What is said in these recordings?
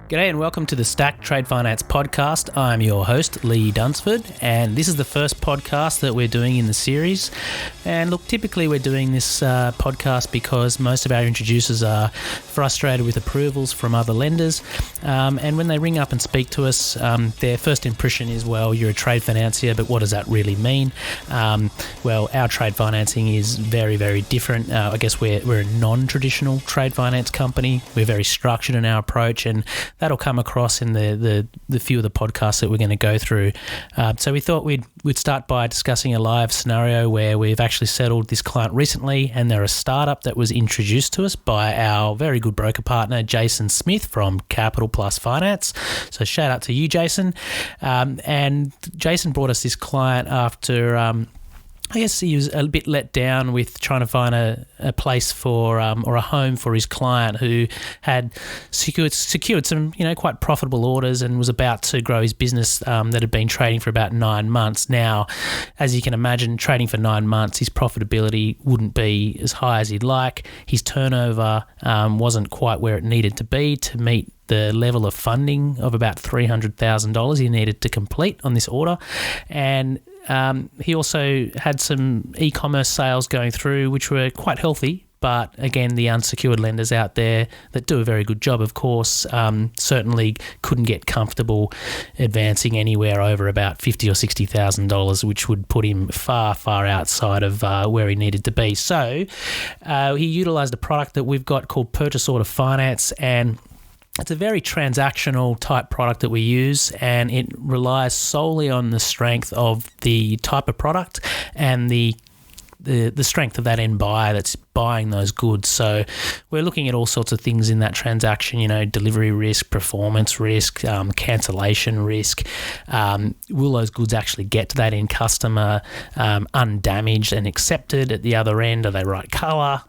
G'day and welcome to the Stack Trade Finance podcast. I'm your host, Lee Dunsford, and this is the first podcast that we're doing in the series. And look, typically we're doing this podcast because most of our introducers are frustrated with approvals from other lenders. And when they ring up and speak to us, their first impression is, well, you're a trade financier, but what does that really mean? Well, our trade financing is very, very different. I guess we're a non-traditional trade finance company. We're very structured in our approach, and that'll come across in the few of the podcasts that we're going to go through. So we thought we'd start by discussing a live scenario where we've actually settled this client recently, and they're a startup that was introduced to us by our very good broker partner, Jason Smith from Capital Plus Finance. So shout out to you, Jason. And Jason brought us this client after... I guess he was a bit let down with trying to find a place for or a home for his client who had secured some quite profitable orders and was about to grow his business that had been trading for about 9 months. Now, as you can imagine, trading for 9 months, his profitability wouldn't be as high as he'd like. His turnover wasn't quite where it needed to be to meet the level of funding of about $300,000 he needed to complete on this order. And he also had some e-commerce sales going through, which were quite healthy. But again, the unsecured lenders out there that do a very good job, of course, certainly couldn't get comfortable advancing anywhere over about $50,000 or $60,000, which would put him far, far outside of where he needed to be. So he utilised a product that we've got called Purchase Order Finance, and it's a very transactional type product that we use, and it relies solely on the strength of the type of product and the strength of that end buyer that's buying those goods. So we're looking at all sorts of things in that transaction, delivery risk, performance risk, cancellation risk. Will those goods actually get to that end customer undamaged and accepted at the other end? Are they right colour?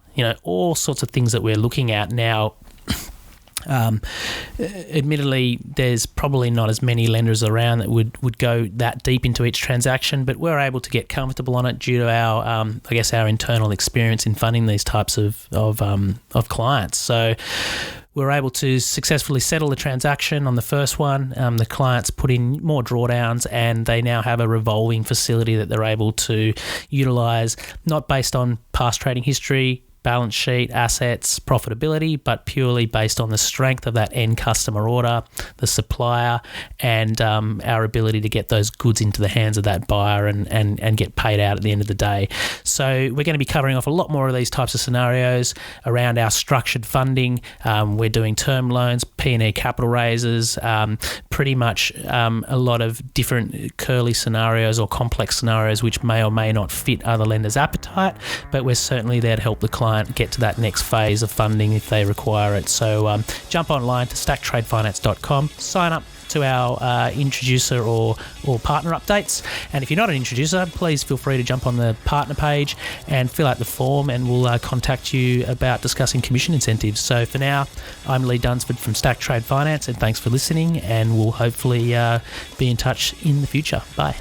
All sorts of things that we're looking at now. Admittedly, there's probably not as many lenders around that would go that deep into each transaction, but we're able to get comfortable on it due to our, our internal experience in funding these types of clients. So we're able to successfully settle the transaction on the first one. The clients put in more drawdowns, and they now have a revolving facility that they're able to utilise, not based on past trading history, balance sheet, assets, profitability, but purely based on the strength of that end customer order, the supplier, and our ability to get those goods into the hands of that buyer and get paid out at the end of the day. So we're going to be covering off a lot more of these types of scenarios around our structured funding. We're doing term loans, P&E capital raises, pretty much a lot of different curly scenarios or complex scenarios which may or may not fit other lenders' appetite, but we're certainly there to help the client get to that next phase of funding if they require it. So jump online to stacktradefinance.com, sign up to our introducer or partner updates. And if you're not an introducer, please feel free to jump on the partner page and fill out the form, and we'll contact you about discussing commission incentives. So for now, I'm Lee Dunsford from Stack Trade Finance, and thanks for listening, and we'll hopefully be in touch in the future. Bye.